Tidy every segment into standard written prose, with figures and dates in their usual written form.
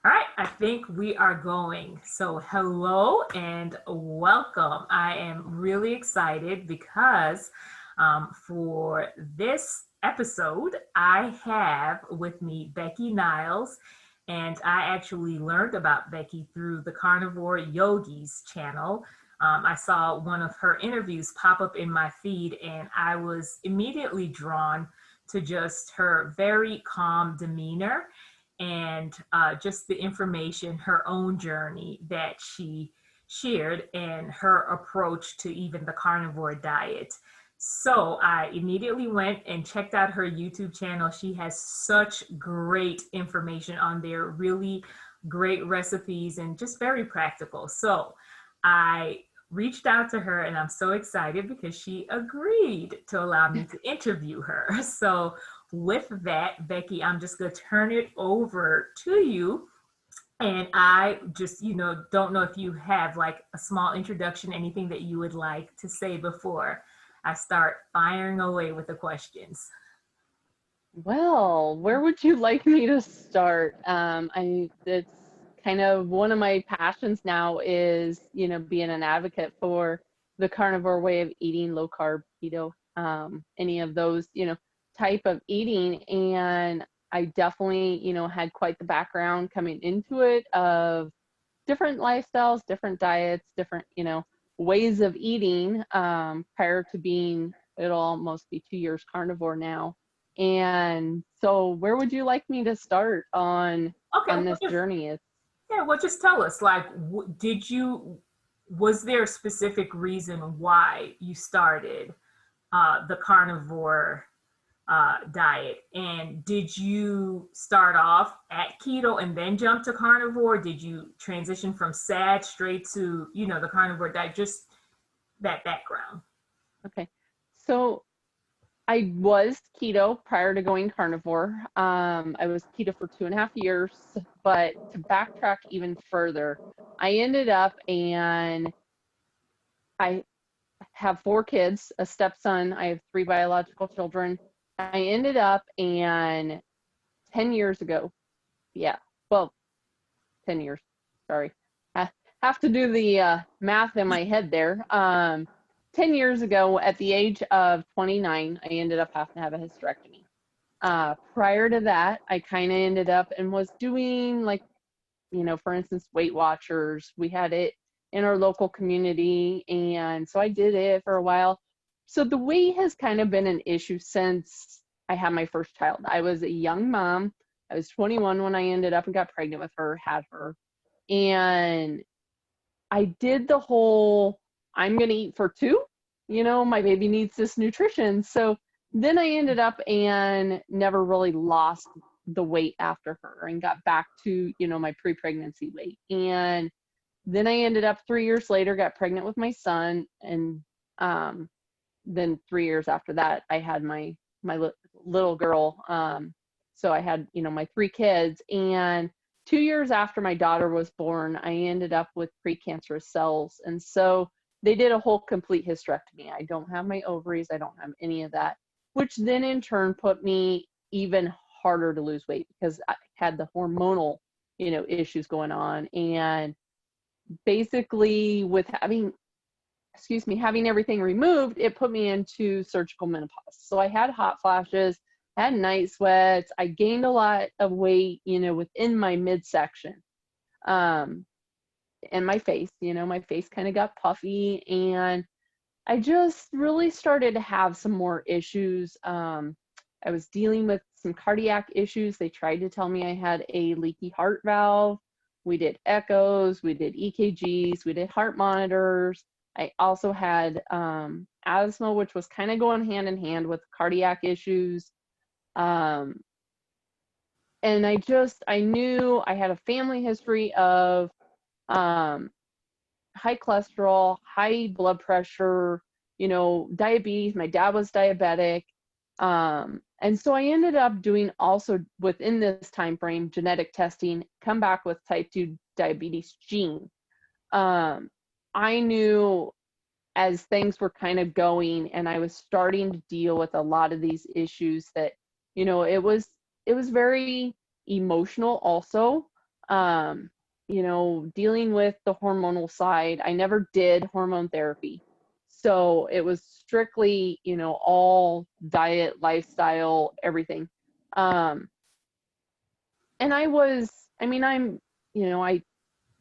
All right, I think we are going. So, hello and welcome. I am really excited because for this episode, I have with me Becky Niles, and I actually learned about Becky through the Carnivore Yogis channel. I saw one of her interviews pop up in my feed, and I was immediately drawn to just her very calm demeanor and just the information, her own journey that she shared, and her approach to even the carnivore diet. So I immediately went and checked out her YouTube channel. She has such great information on there, really great recipes, and just very practical. So I reached out to her, and I'm so excited because she agreed to allow me to interview her. So with that, Becky, I'm just going to turn it over to you. And I just, don't know if you have like a small introduction, anything that you would like to say before I start firing away with the questions. Well, where would you like me to start? It's kind of one of my passions now is, being an advocate for the carnivore way of eating, low carb, keto, any of those, type of eating. And I definitely, had quite the background coming into it of different lifestyles, different diets, different, ways of eating, prior to being, it'll almost be 2 years carnivore now. And so where would you like me to start Okay, on well, this journey? It's yeah, well, just tell us, like, was there a specific reason why you started the carnivore diet? And did you start off at keto and then jump to carnivore? Did you transition from SAD straight to, the carnivore diet? Just that background. okay. So I was keto prior to going carnivore. I was keto for 2.5 years, but to backtrack even further, I ended up and I have 4 kids, a stepson. I have 3 biological children. I ended up and 10 years ago, yeah, well, 10 years, sorry. I have to do the math in my head there. 10 years ago, at the age of 29, I ended up having to have a hysterectomy. Prior to that, I kind of ended up and was doing like, for instance, Weight Watchers. We had it in our local community. And so I did it for a while. So the weight has kind of been an issue since I had my first child. I was a young mom. I was 21 when I ended up and got pregnant with her, had her. And I did the whole, I'm going to eat for two. My baby needs this nutrition. So then I ended up and never really lost the weight after her and got back to, my pre-pregnancy weight. And then I ended up 3 years later, got pregnant with my son. And then 3 years after that, I had my little girl. So I had, my 3 kids. And 2 years after my daughter was born, I ended up with precancerous cells. And so they did a whole complete hysterectomy. I don't have my ovaries. I don't have any of that, which then in turn put me even harder to lose weight because I had the hormonal, issues going on. And basically with having everything removed, it put me into surgical menopause. So I had hot flashes, had night sweats. I gained a lot of weight, within my midsection. And my face kind of got puffy, and I just really started to have some more issues. I was dealing with some cardiac issues. They tried to tell me I had a leaky heart valve. We did echoes, we did EKGs, we did heart monitors. I also had asthma, which was kind of going hand in hand with cardiac issues. Um, and I knew I had a family history of high cholesterol, high blood pressure, diabetes. My dad was diabetic. And so I ended up doing also within this time frame genetic testing, come back with type 2 diabetes gene. I knew as things were kind of going and I was starting to deal with a lot of these issues that, it was very emotional also. dealing with the hormonal side. I never did hormone therapy. So it was strictly, all diet, lifestyle, everything. Um, and I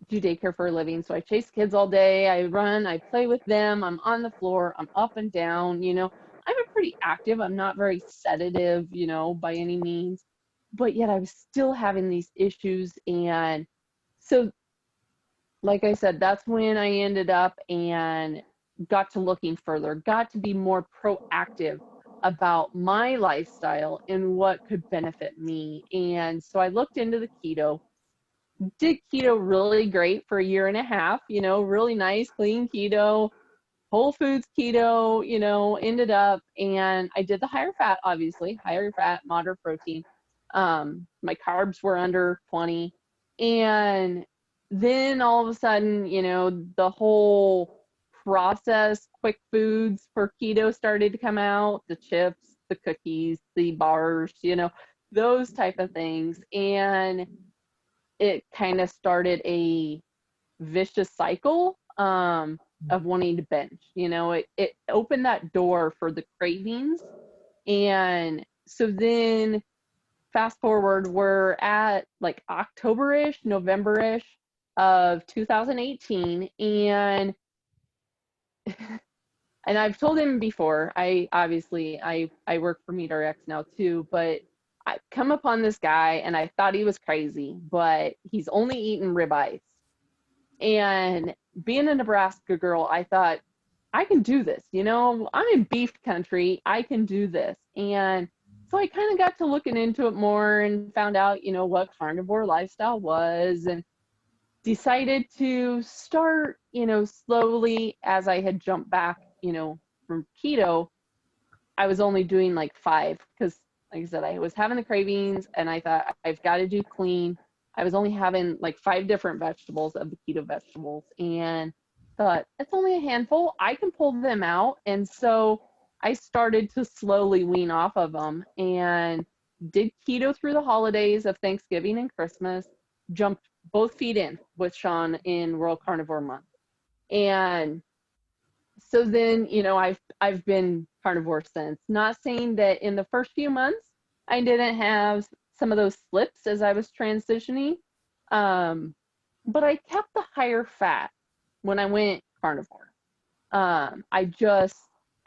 do daycare for a living. So I chase kids all day. I run, I play with them. I'm on the floor. I'm up and down. I'm a pretty active. I'm not very sedative, by any means. But yet I was still having these issues. And so, like I said, that's when I ended up and got to looking further, got to be more proactive about my lifestyle and what could benefit me. And so I looked into the keto, did keto really great for a year and a half, really nice, clean keto, whole foods keto, ended up, and I did the higher fat, obviously, higher fat, moderate protein. My carbs were under 20. And then all of a sudden, the whole processed quick foods for keto started to come out, the chips, the cookies, the bars, those type of things. And it kind of started a vicious cycle of wanting to binge. It opened that door for the cravings. And so then fast forward, we're at like October-ish, November-ish of 2018. And I've told him before, I work for MeatRx now too, but I come upon this guy and I thought he was crazy, but he's only eaten ribeyes. And being a Nebraska girl, I thought, I can do this. I'm in beef country. I can do this. And so I kind of got to looking into it more and found out, what carnivore lifestyle was, and decided to start, slowly as I had jumped back, from keto. I was only doing like 5 because, like I said, I was having the cravings and I thought I've got to do clean. I was only having like 5 different vegetables of the keto vegetables and thought it's only a handful. I can pull them out. And so I started to slowly wean off of them and did keto through the holidays of Thanksgiving and Christmas, jumped both feet in with Sean in World Carnivore Month. And so then, I've been carnivore since. Not saying that in the first few months I didn't have some of those slips as I was transitioning, but I kept the higher fat when I went carnivore. I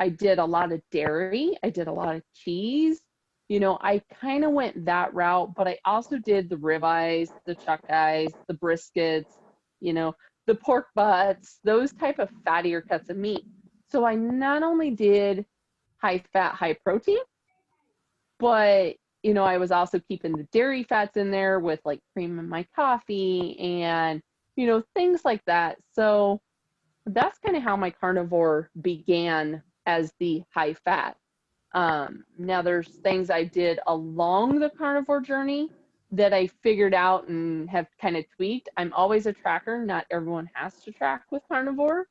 did a lot of dairy. I did a lot of cheese. I kind of went that route, but I also did the ribeyes, the chuck eyes, the briskets, the pork butts, those type of fattier cuts of meat. So I not only did high fat, high protein, but I was also keeping the dairy fats in there with like cream in my coffee and things like that. So that's kind of how my carnivore began, as the high fat. Now there's things I did along the carnivore journey that I figured out and have kind of tweaked. I'm always a tracker. Not everyone has to track with carnivore,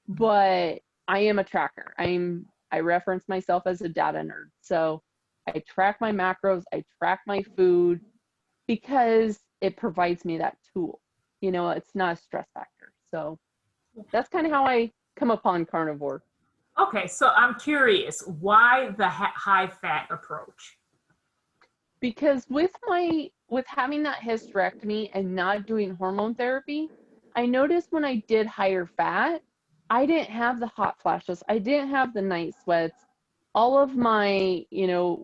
but I am a tracker. I reference myself as a data nerd. So I track my macros, I track my food because it provides me that tool. It's not a stress factor. So that's kind of how I come upon carnivore. Okay, so I'm curious, why the high fat approach? Because with having that hysterectomy and not doing hormone therapy, I noticed when I did higher fat, I didn't have the hot flashes. I didn't have the night sweats. All of my,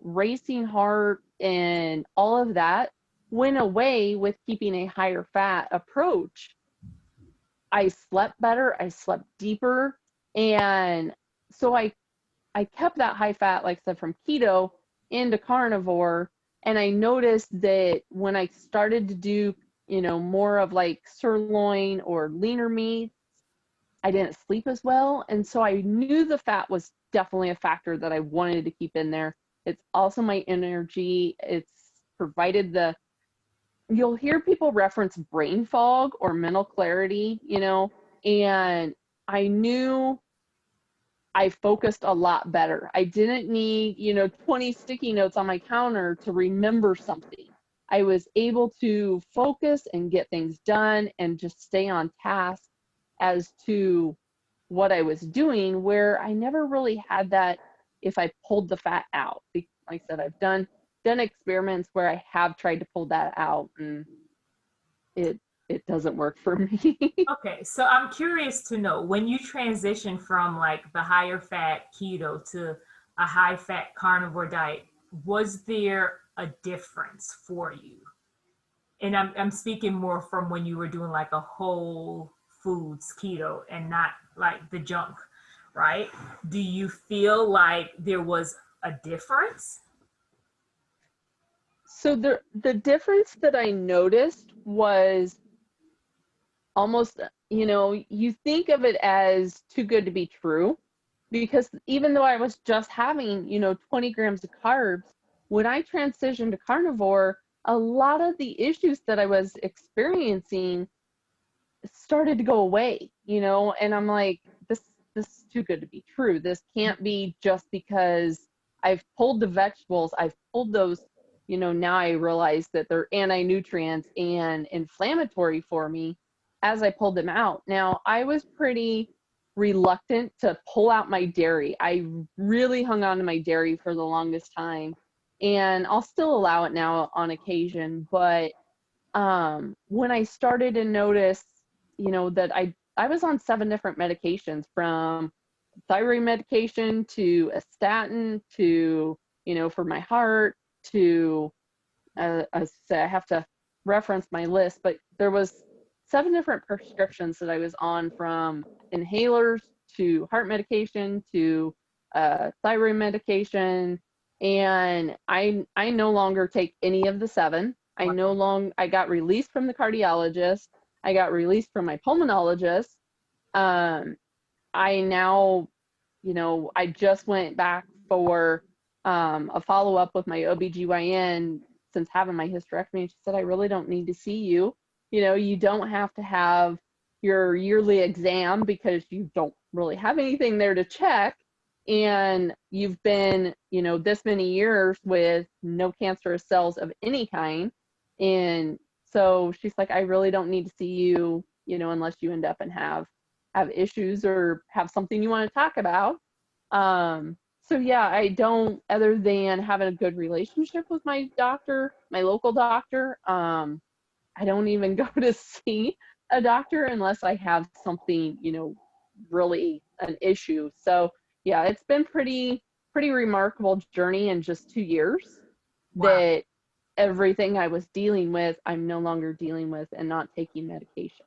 racing heart and all of that went away with keeping a higher fat approach. I slept better, I slept deeper, and so I kept that high fat, like I said, from keto into carnivore. And I noticed that when I started to do, more of like sirloin or leaner meats, I didn't sleep as well. And so I knew the fat was definitely a factor that I wanted to keep in there. It's also my energy. It's provided you'll hear people reference brain fog or mental clarity, and I knew I focused a lot better. I didn't need, 20 sticky notes on my counter to remember something. I was able to focus and get things done and just stay on task as to what I was doing, where I never really had that if I pulled the fat out. Like I said, I've done experiments where I have tried to pull that out, and it doesn't work for me. Okay, so I'm curious to know when you transition from like the higher fat keto to a high fat carnivore diet, was there a difference for you? And I'm speaking more from when you were doing like a whole foods keto and not like the junk, right? Do you feel like there was a difference? So the difference that I noticed was almost, you think of it as too good to be true, because even though I was just having, 20 grams of carbs, when I transitioned to carnivore, a lot of the issues that I was experiencing started to go away, and I'm like, this is too good to be true. This can't be just because I've pulled the vegetables, I've pulled those, now I realize that they're anti-nutrients and inflammatory for me as I pulled them out. Now, I was pretty reluctant to pull out my dairy. I really hung on to my dairy for the longest time, and I'll still allow it now on occasion, but when I started to notice, that I was on 7 different medications, from thyroid medication to a statin to, for my heart to, I say I have to reference my list, but there was 7 different prescriptions that I was on, from inhalers to heart medication to thyroid medication, and I no longer take any of the 7. I got released from the cardiologist. I got released from my pulmonologist. Um, I now, I just went back for a follow up with my OBGYN since having my hysterectomy. She said, I really don't need to see you. You don't have to have your yearly exam because you don't really have anything there to check. And you've been, this many years with no cancerous cells of any kind. And so she's like, I really don't need to see you, unless you end up and have issues or have something you want to talk about. So yeah, I don't, other than having a good relationship with my doctor, my local doctor, I don't even go to see a doctor unless I have something, really an issue. So yeah, it's been pretty remarkable journey in just 2 years Wow. that everything I was dealing with, I'm no longer dealing with and not taking medication.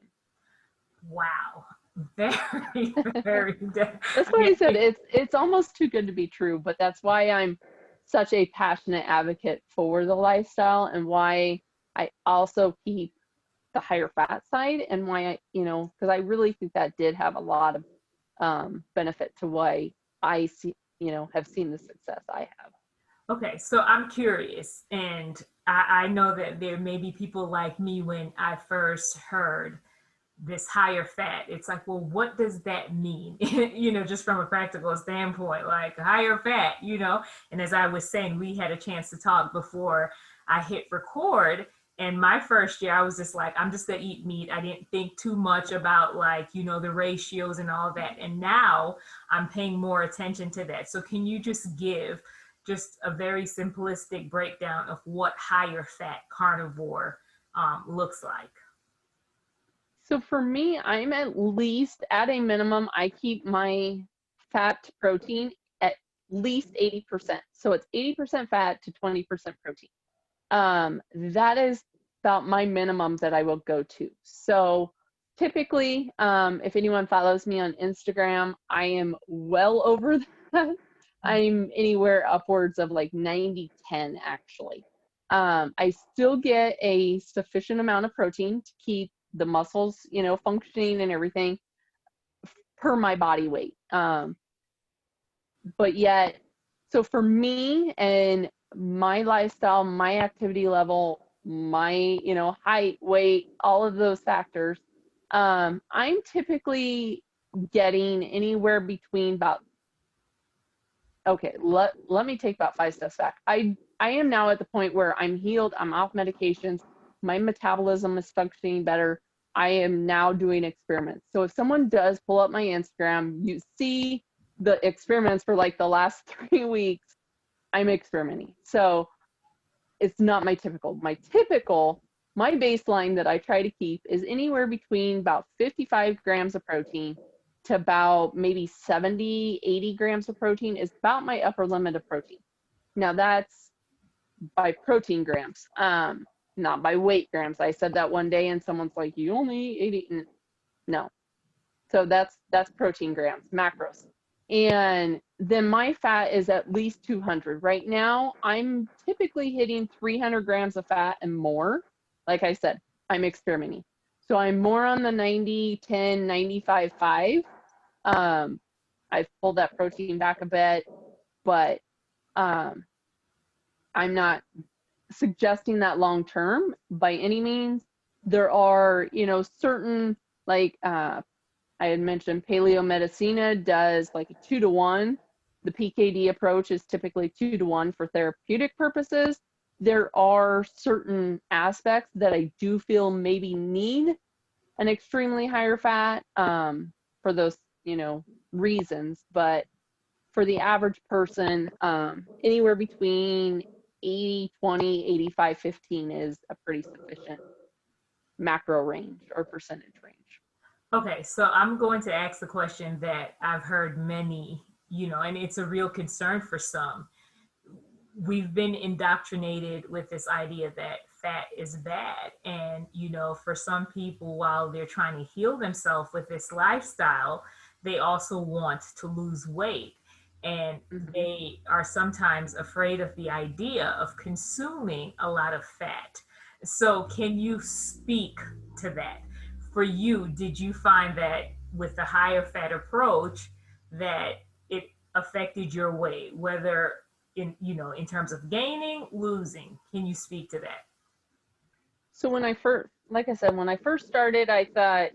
Wow. Very, very. That's I why mean, I said it's almost too good to be true, but that's why I'm such a passionate advocate for the lifestyle, and why I also keep the higher fat side, and why because I really think that did have a lot of benefit to why I see, have seen the success I have. okay, so I'm curious, and I know that there may be people like me when I first heard this higher fat. It's like, well, what does that mean? Just from a practical standpoint, like higher fat, And as I was saying, we had a chance to talk before I hit record. And my first year, I was just like, I'm just gonna eat meat. I didn't think too much about like, the ratios and all that. And now I'm paying more attention to that. So can you just give just a very simplistic breakdown of what higher fat carnivore looks like? So for me, I'm at least at a minimum, I keep my fat to protein at least 80%. So it's 80% fat to 20% protein. That is about my minimum that I will go to. So typically, if anyone follows me on Instagram, I am well over that. I'm anywhere upwards of like 90-10 actually. I still get a sufficient amount of protein to keep the muscles, functioning and everything per my body weight. But yet, so for me and my lifestyle, my activity level, my, height, weight, all of those factors, I'm typically getting anywhere between about, okay, let me take about 5 steps back. I I am now at the point where I'm healed, I'm off medications, my metabolism is functioning better. I am now doing experiments. So if someone does pull up my Instagram, you see the experiments for like the last 3 weeks, I'm experimenting. So it's not my typical. My baseline that I try to keep is anywhere between about 55 grams of protein to about maybe 70, 80 grams of protein is about my upper limit of protein. Now that's by protein grams, not by weight grams. I said that one day and someone's like, you only eat 80. No. So that's protein grams, macros. And then my fat is at least 200. Right now, I'm typically hitting 300 grams of fat and more. Like I said, I'm experimenting. So I'm more on the 90, 10, 95, 5. I've pulled that protein back a bit, but I'm not suggesting that long term by any means. There are, certain, like I had mentioned, Paleomedicina does like a 2-to-1. The PKD approach is typically 2-to-1 for therapeutic purposes. There are certain aspects that I do feel maybe need an extremely higher fat for those, reasons. But for the average person, anywhere between 80-20, 85-15 is a pretty sufficient macro range or percentage range. Okay, so I'm going to ask the question that I've heard many, and it's a real concern for some. We've been indoctrinated with this idea that fat is bad. And, for some people, while they're trying to heal themselves with this lifestyle, they also want to lose weight. And they are sometimes afraid of the idea of consuming a lot of fat. So, can you speak to that? For you, did you find that with the higher fat approach that it affected your weight, whether in terms of gaining, losing? Can you speak to that? So when I first, like I said, when I first started, I thought,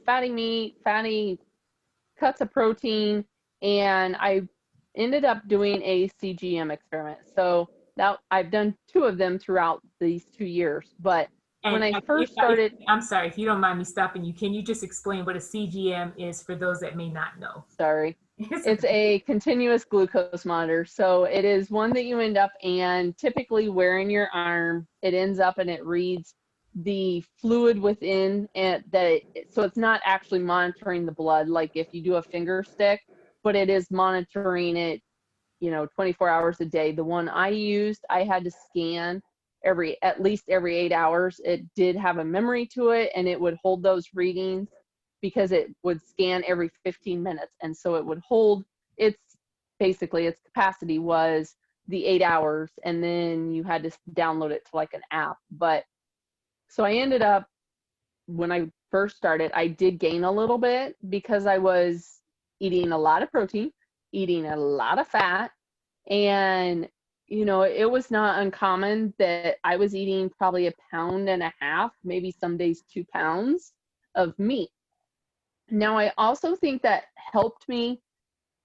fatty meat, fatty cuts of protein, and I ended up doing a CGM experiment. So now I've done 2 of them throughout these 2 years. But when And I first started, I'm sorry, if you don't mind me stopping you, can you just explain what a CGM is for those that may not know? sorry, it's a continuous glucose monitor. So it is one that you end up and typically wearing your arm. It ends up and it reads the fluid within and so it's not actually monitoring the blood like if you do a finger stick, but it is monitoring it, 24 hours a day. The one I used, I had to scan at least every 8 hours. It did have a memory to it and it would hold those readings because it would scan every 15 minutes. And so it would hold its capacity was the 8 hours, and then you had to download it to like an app. But so I ended up, when I first started, I did gain a little bit because I was eating a lot of protein, eating a lot of fat, and it was not uncommon that I was eating probably 1.5 pounds, maybe some days 2 pounds of meat. Now, I also think that helped me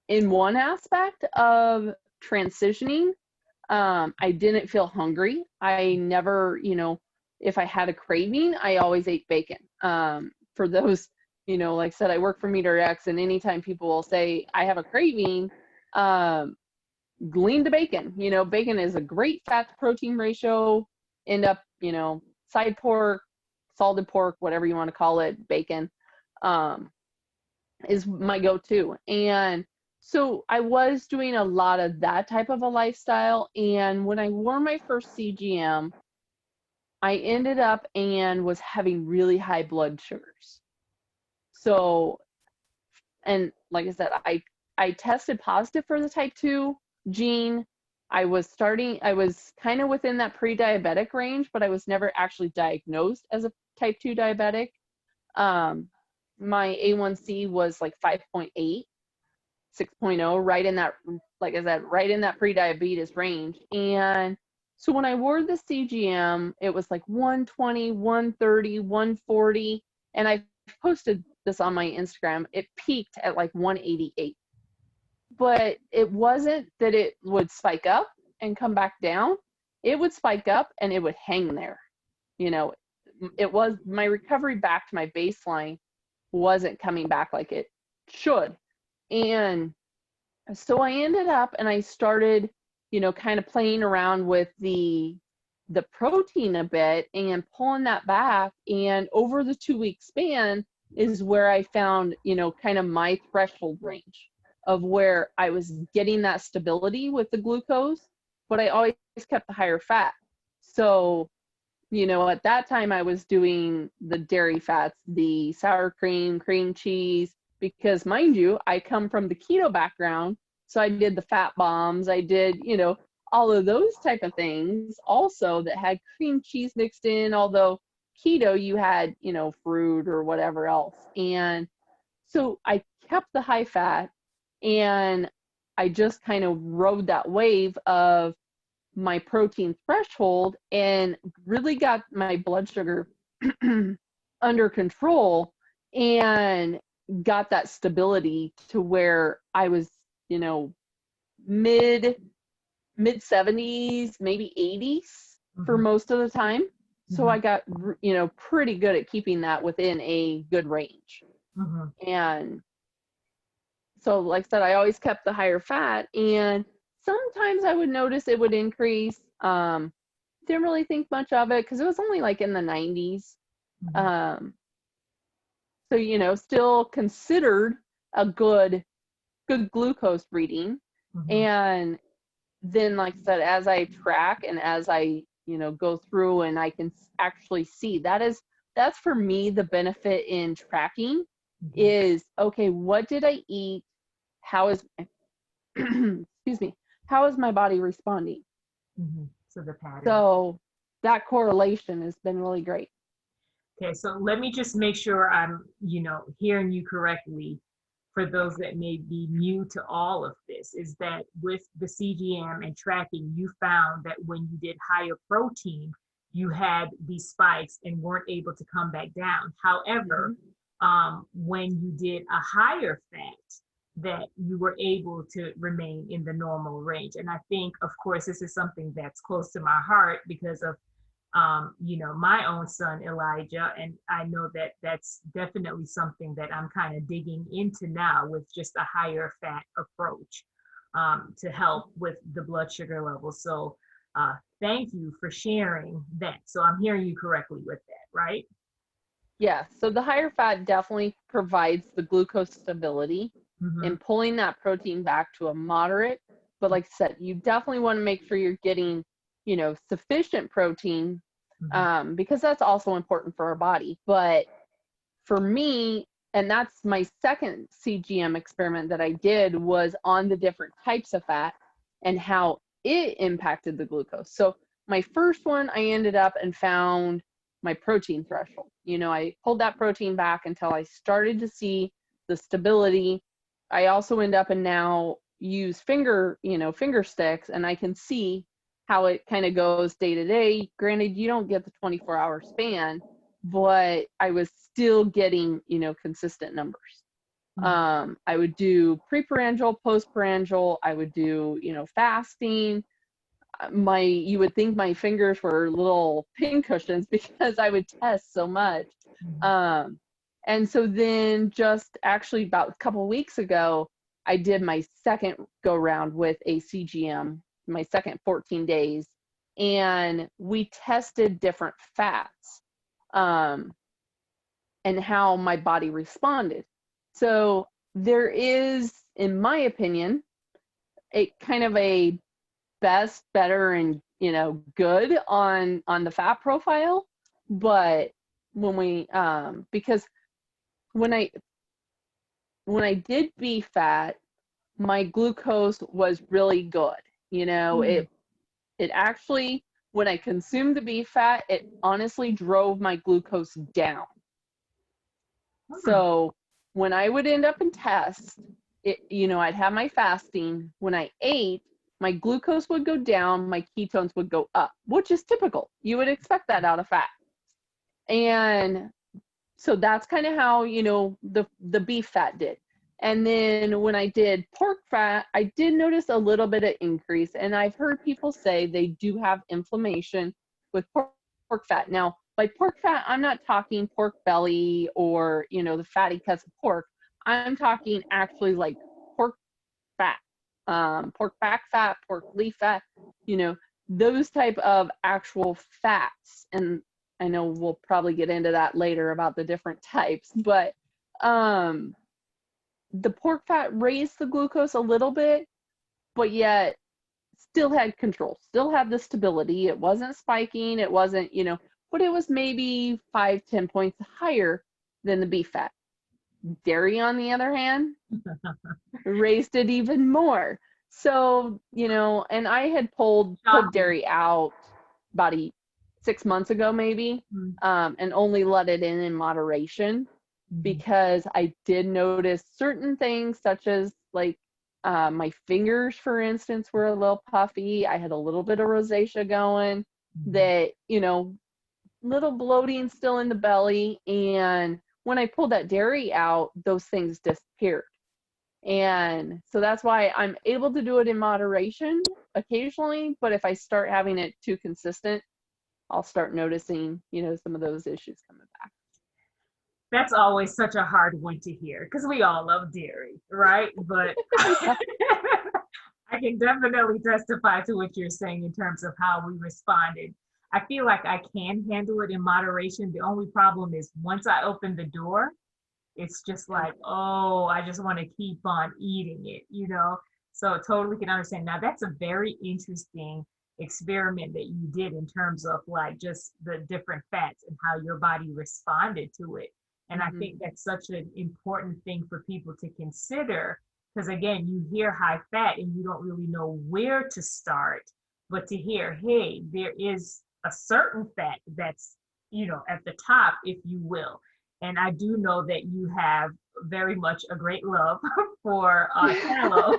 in one aspect of transitioning. I didn't feel hungry. I never, if I had a craving, I always ate bacon. For those, like I said, I work for Meter X, and anytime people will say, I have a craving, lean to bacon. Bacon is a great fat to protein ratio. End up, side pork, salted pork, whatever you want to call it, bacon. Is my go-to. And so I was doing a lot of that type of a lifestyle. And when I wore my first CGM, I ended up and was having really high blood sugars. So, and like I said, I tested positive for the type 2 gene. I was kind of within that pre-diabetic range, but I was never actually diagnosed as a type 2 diabetic. My A1C was like 5.8, 6.0, right in that, like I said, right in that pre-diabetes range. And so when I wore the CGM, it was like 120, 130, 140. And I posted this on my Instagram. It peaked at like 188. But it wasn't that it would spike up and come back down, it would spike up and it would hang there. You know, it was my recovery back to my baseline wasn't coming back like it should. And so I ended up and I started, kind of playing around with the protein a bit and pulling that back. And over the 2-week span is where I found, kind of my threshold range of where I was getting that stability with the glucose, but I always kept the higher fat. So, at that time I was doing the dairy fats, the sour cream, cream cheese, because mind you, I come from the keto background. So I did the fat bombs. I did, all of those type of things also that had cream cheese mixed in, although keto, you had, fruit or whatever else. And so I kept the high fat and I just kind of rode that wave of my protein threshold and really got my blood sugar under control and got that stability to where I was, mid 70s, maybe 80s for most of the time. So I got, pretty good at keeping that within a good range. And so, like I said, I always kept the higher fat, and sometimes I would notice it would increase. Didn't really think much of it because it was only like in the 90s. So, still considered a good glucose reading. And then, like I said, as I track and as I, go through and I can actually see that's for me the benefit in tracking is, okay, what did I eat? How is, excuse me, how is my body responding? So the pattern. So that correlation has been really great. Okay, so let me just make sure I'm, hearing you correctly. For those that may be new to all of this, is that with the CGM and tracking, you found that when you did higher protein, you had these spikes and weren't able to come back down. However, when you did a higher fat, that you were able to remain in the normal range. And I think, of course, this is something that's close to my heart because of my own son, Elijah, and I know that that's definitely something that I'm kind of digging into now with just a higher fat approach to help with the blood sugar level. So thank you for sharing that. So I'm hearing you correctly with that, right? Yeah, so the higher fat definitely provides the glucose stability and pulling that protein back to a moderate. But like I said, you definitely want to make sure you're getting, sufficient protein because that's also important for our body. But for me, and that's my second CGM experiment that I did, was on the different types of fat and how it impacted the glucose. So my first one, I ended up and found my protein threshold. I pulled that protein back until I started to see the stability. I also end up and now use finger sticks, and I can see how it kind of goes day to day. Granted, you don't get the 24-hour span, but I was still getting, consistent numbers. I would do preprandial, postprandial. I would do, fasting. You would think my fingers were little pin cushions because I would test so much. And so then just actually about a couple of weeks ago, I did my second go round with a CGM, my second 14 days, and we tested different fats and how my body responded. So there is, in my opinion, a kind of a best, better, and good on the fat profile. But when we because when I did beef fat, my glucose was really good. It actually, when I consumed the beef fat, it honestly drove my glucose down. So when I would end up and test, I'd have my fasting. When I ate, my glucose would go down, my ketones would go up, which is typical. You would expect that out of fat. And so that's kind of how, the beef fat did. And then when I did pork fat, I did notice a little bit of increase. And I've heard people say they do have inflammation with pork fat. Now, by pork fat, I'm not talking pork belly or, the fatty cuts of pork. I'm talking actually like pork fat, pork back fat, pork leaf fat, those type of actual fats. And I know we'll probably get into that later about the different types, but the pork fat raised the glucose a little bit, but yet still had control, still had the stability. It wasn't spiking. It wasn't, but it was maybe 5-10 points higher than the beef fat. Dairy, on the other hand, raised it even more. So, and I had pulled dairy out about 6 months ago, maybe, and only let it in moderation, because I did notice certain things, such as like my fingers, for instance, were a little puffy. I had a little bit of rosacea going, that, little bloating still in the belly. And when I pulled that dairy out, those things disappeared. And so that's why I'm able to do it in moderation occasionally. But if I start having it too consistent, I'll start noticing, some of those issues coming back. That's always such a hard one to hear, because we all love dairy, right? But I can definitely testify to what you're saying in terms of how we responded. I feel like I can handle it in moderation. The only problem is once I open the door, it's just like, oh, I just want to keep on eating it, So totally can understand. Now, that's a very interesting experiment that you did in terms of like just the different fats and how your body responded to it. And I think that's such an important thing for people to consider, because again, you hear high fat and you don't really know where to start, but to hear, hey, there is a certain fat that's, at the top, if you will. And I do know that you have very much a great love for tallow,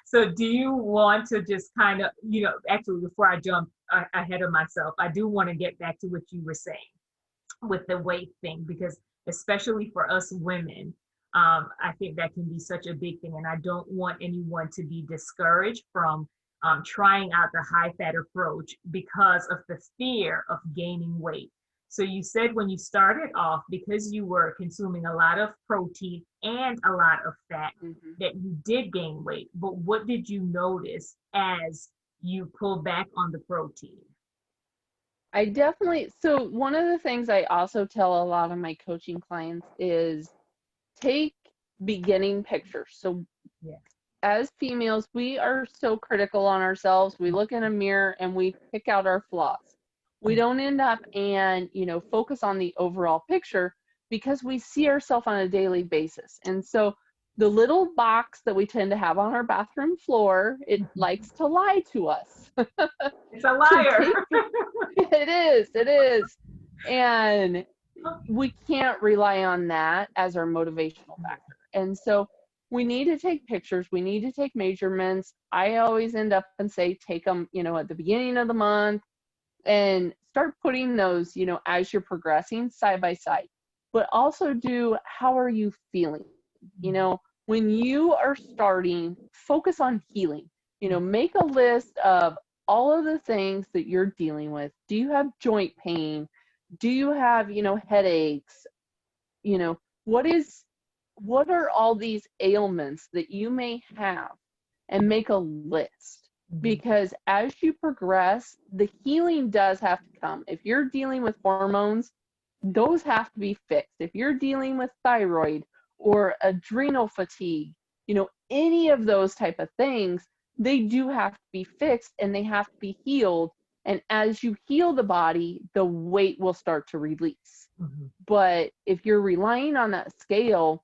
So do you want to just kind of, actually, before I jump ahead of myself, I do want to get back to what you were saying with the weight thing, because especially for us women, I think that can be such a big thing. And I don't want anyone to be discouraged from trying out the high fat approach because of the fear of gaining weight. So you said when you started off, because you were consuming a lot of protein and a lot of fat, that you did gain weight. But what did you notice as you pulled back on the protein? So one of the things I also tell a lot of my coaching clients is take beginning pictures. So as females, we are so critical on ourselves. We look in a mirror and we pick out our flaws. We don't end up and, focus on the overall picture, because we see ourselves on a daily basis. And so the little box that we tend to have on our bathroom floor, it likes to lie to us. It's a liar. It is. And we can't rely on that as our motivational factor. And so we need to take pictures. We need to take measurements. I always end up and say, take them, at the beginning of the month, and start putting those, as you're progressing, side by side. But also do, how are you feeling? When you are starting, focus on healing. Make a list of all of the things that you're dealing with. Do you have joint pain? Do you have, headaches? What are all these ailments that you may have? And make a list. Because as you progress, the healing does have to come. If you're dealing with hormones, those have to be fixed. If you're dealing with thyroid or adrenal fatigue, any of those type of things, they do have to be fixed and they have to be healed. And as you heal the body, the weight will start to release. But if you're relying on that scale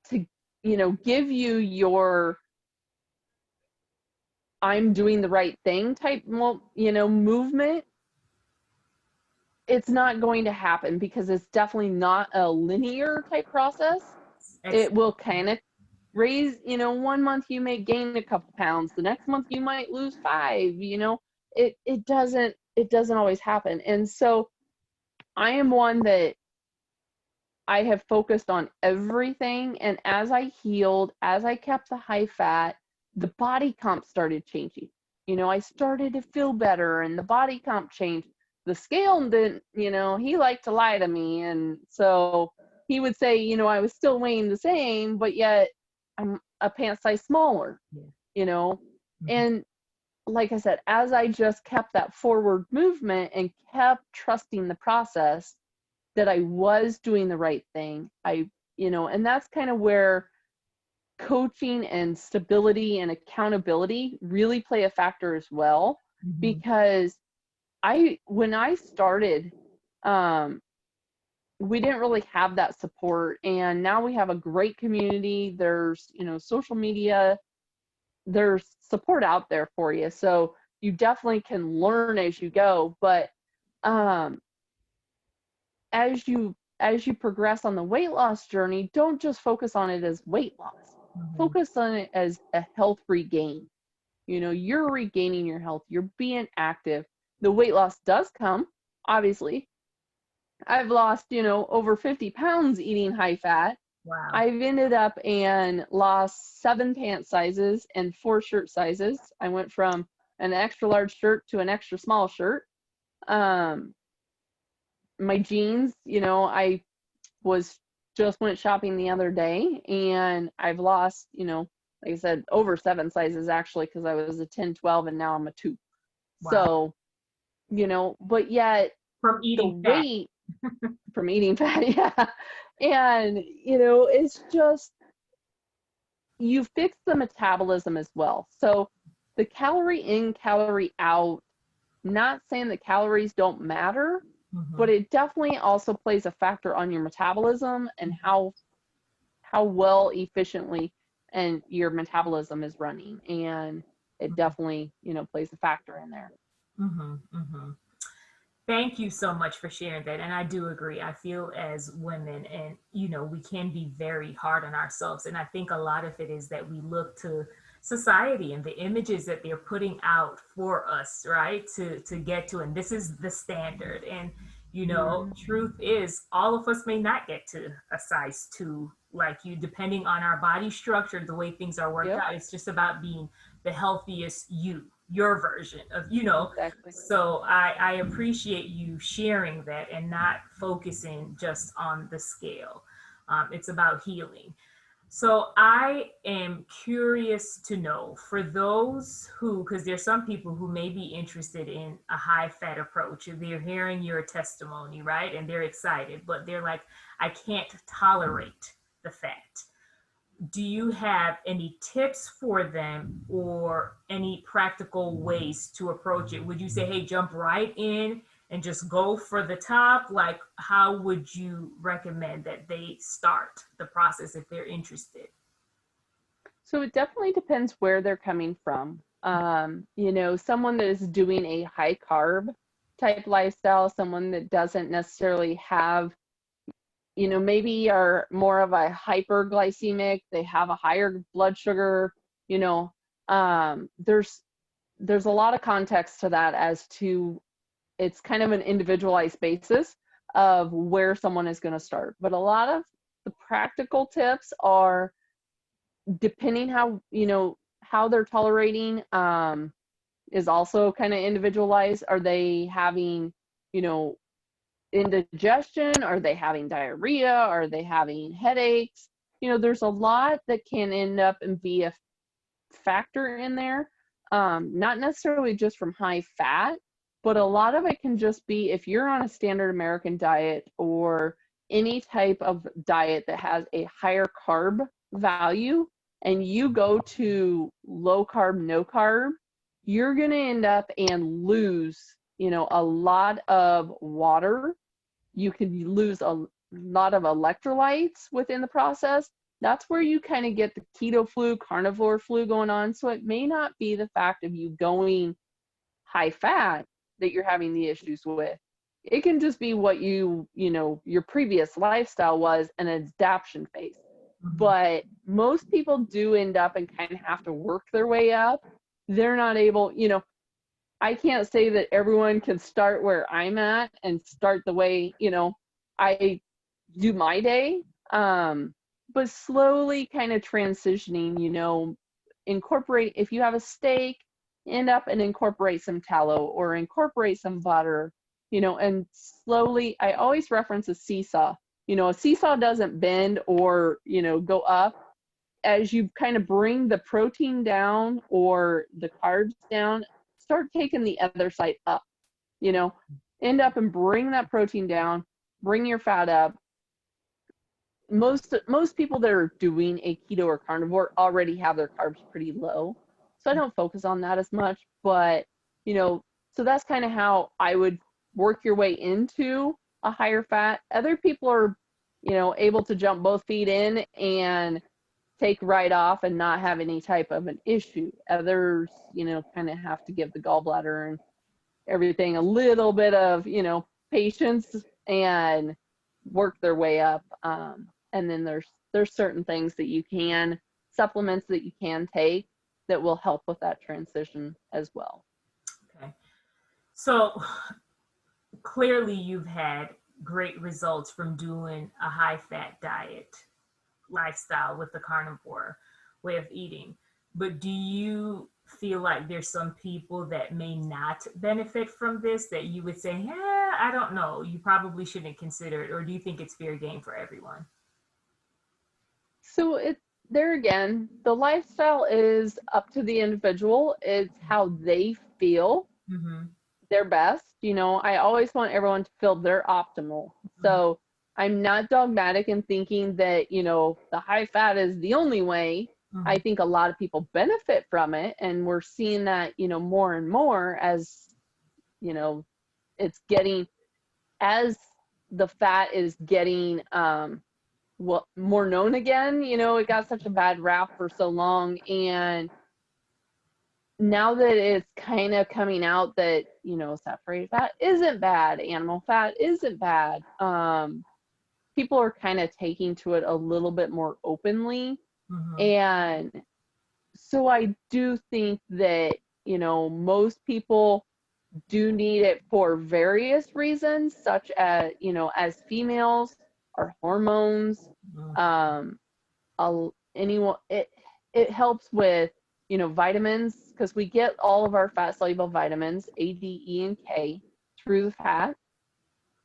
to, give you your I'm doing the right thing type, movement, it's not going to happen, because it's definitely not a linear type process. It will kind of raise, 1 month you may gain a couple pounds, the next month you might lose 5, it doesn't always happen. And so I am one that I have focused on everything. And as I healed, as I kept the high fat, the body comp started changing. I started to feel better and the body comp changed. The scale didn't, he liked to lie to me. And so he would say, I was still weighing the same, but yet I'm a pant size smaller, Yeah. you know? Mhm. And like I said, as I just kept that forward movement and kept trusting the process, that I was doing the right thing. And that's kind of where coaching and stability and accountability really play a factor as well. Mhm. Because when I started, um, we didn't really have that support. And now we have a great community. There's, social media, there's support out there for you. So you definitely can learn as you go. But um, as you progress on the weight loss journey, don't just focus on it as weight loss. Mhm. Focus on it as a health regain. You're regaining your health, you're being active. The weight loss does come, obviously. I've lost, over 50 pounds eating high fat. Wow. I've ended up and lost 7 pant sizes and 4 shirt sizes. I went from an extra large shirt to an extra small shirt. Um, my jeans, I was just went shopping the other day and I've lost, like I said, over 7 sizes actually, because I was a 10, 12 and now I'm a 2. Wow. So, but yet From the eating fat. weight from eating fat, yeah. And, it's just, you fix the metabolism as well. So the calorie in, calorie out, not saying that calories don't matter, but Mhm. it definitely also plays a factor on your metabolism and how well efficiently and your metabolism is running, and it definitely plays a factor in there. Mhm. Mhm. Thank you so much for sharing that. And I do agree. I feel as women, and we can be very hard on ourselves. And I think a lot of it is that we look to society and the images that they're putting out for us, right? To get to, and this is the standard. And truth is all of us may not get to a size 2 like you, depending on our body structure, the way things are worked Yep, out. It's just about being the healthiest your version of. exactly. So I appreciate you sharing that and not focusing just on the scale. It's about healing. So I am curious to know, for those who, because there's some people who may be interested in a high fat approach. They're hearing your testimony, right? And they're excited, but they're like, I can't tolerate the fat. Do you have any tips for them or any practical ways to approach it? Would you say, hey, jump right in and just go for the top? Like, how would you recommend that they start the process if they're interested? So it definitely depends where they're coming from. Someone that is doing a high carb type lifestyle, someone that doesn't necessarily have, maybe are more of a hyperglycemic, they have a higher blood sugar, you know, there's a lot of context to that, as to it's kind of an individualized basis of where someone is going to start. But a lot of the practical tips are, depending how they're tolerating, is also kind of individualized. Are they having, you know, indigestion? Are they having diarrhea? Are they having headaches? There's a lot that can end up and be a factor in there. Not necessarily just from high fat, but a lot of it can just be if you're on a standard American diet or any type of diet that has a higher carb value, and you go to low carb, no carb, you're going to end up and lose, a lot of water. You can lose a lot of electrolytes within the process. That's where you kind of get the keto flu, carnivore flu going on. So it may not be the fact of you going high fat that you're having the issues with. It can just be what your previous lifestyle was, an adaptation phase. Mhm. But most people do end up and kind of have to work their way up. They're not able, I can't say that everyone can start where I'm at and start the way, I do my day. But slowly kind of transitioning, incorporate, if you have a steak, end up and incorporate some tallow or incorporate some butter, and slowly, I always reference a seesaw. A seesaw doesn't bend or, go up. As you kind of bring the protein down or the carbs down, start taking the other side up, end up and bring that protein down, bring your fat up. Most people that are doing a keto or carnivore already have their carbs pretty low. So I don't focus on that as much, but, so that's kind of how I would work your way into a higher fat. Other people are, able to jump both feet in and take right off and not have any type of an issue. Others, kind of have to give the gallbladder and everything a little bit of, patience and work their way up. And then there's certain things that you can, supplements that you can take that will help with that transition as well. Okay. So clearly you've had great results from doing a high fat diet lifestyle with the carnivore way of eating. But do you feel like there's some people that may not benefit from this that you would say, yeah, I don't know, you probably shouldn't consider it, or do you think it's fair game for everyone? So there again, the lifestyle is up to the individual. It's how they feel Mm-hmm. their best. I always want everyone to feel their optimal. So I'm not dogmatic in thinking that, the high fat is the only way. Mm-hmm. I think a lot of people benefit from it. And we're seeing that, more and more as, it's getting, as the fat is getting, more known again. It got such a bad rap for so long, and now that it's kind of coming out that saturated fat isn't bad, animal fat isn't bad, people are kind of taking to it a little bit more openly. Mm-hmm. And so I do think that most people do need it for various reasons, such as as females, our hormones, anyone, it helps with vitamins, because we get all of our fat soluble vitamins A, D, E, and K through the fat.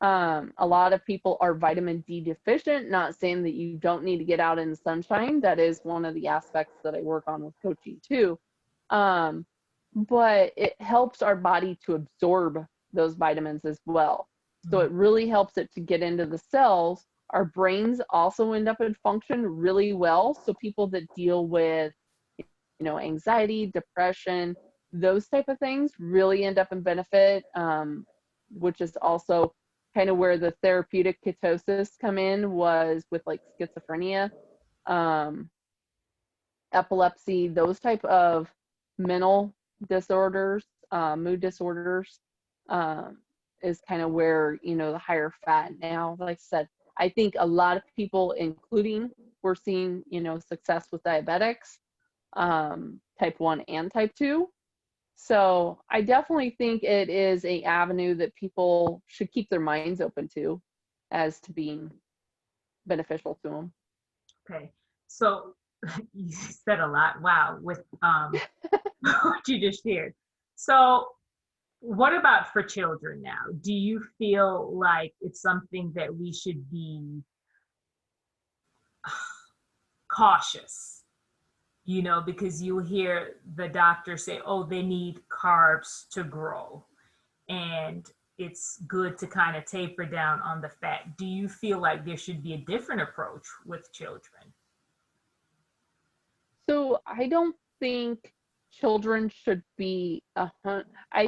A lot of people are vitamin D deficient, not saying that you don't need to get out in the sunshine. That is one of the aspects that I work on with coaching too. But it helps our body to absorb those vitamins as well. So it really helps it to get into the cells. Our brains also end up and function really well. So people that deal with, anxiety, depression, those type of things really end up in benefit, which is also kind of where the therapeutic ketosis come in, was with like schizophrenia, epilepsy, those type of mental disorders, mood disorders, is kind of where, the higher fat. Now, like I said, I think a lot of people, including, we're seeing, success with diabetics, type 1 and type 2. So I definitely think it is an avenue that people should keep their minds open to as to being beneficial to them. Okay. So you said a lot. Wow, with what you just shared. So what about for children now? Do you feel like it's something that we should be cautious? Because you hear the doctor say, oh, they need carbs to grow, and it's good to kind of taper down on the fat. Do you feel like there should be a different approach with children? So I don't think children should be I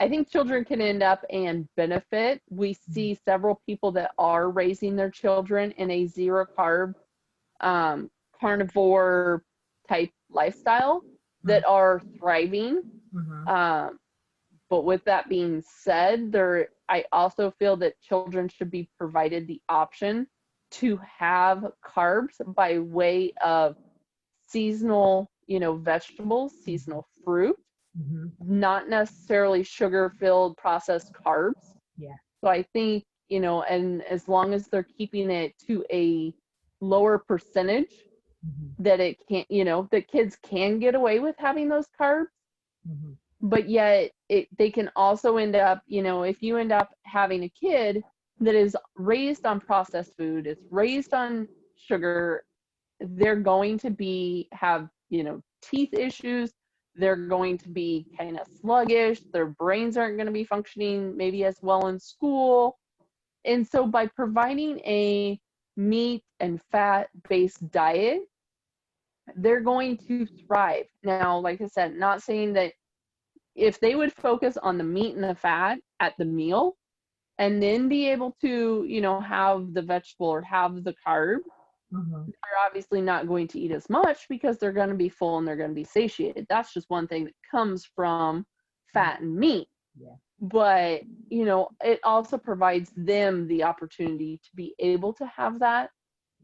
think children can end up and benefit. We see several people that are raising their children in a zero carb, carnivore type lifestyle that are thriving. Mm-hmm. But with that being said, I also feel that children should be provided the option to have carbs by way of seasonal, vegetables, seasonal fruit, Mm-hmm. not necessarily sugar-filled processed carbs. Yeah. So I think, and as long as they're keeping it to a lower percentage, Mm-hmm. that it can't, that kids can get away with having those carbs, Mm-hmm. but yet they can also end up, if you end up having a kid that is raised on processed food, it's raised on sugar, they're going to have, teeth issues. They're going to be kind of sluggish. Their brains aren't going to be functioning maybe as well in school. And so by providing a meat and fat based diet, they're going to thrive. Now, like I said, not saying that if they would focus on the meat and the fat at the meal and then be able to, have the vegetable or have the carb, Mm-hmm. they're obviously not going to eat as much because they're going to be full and they're going to be satiated. That's just one thing that comes from fat and meat. Yeah. But, it also provides them the opportunity to be able to have that,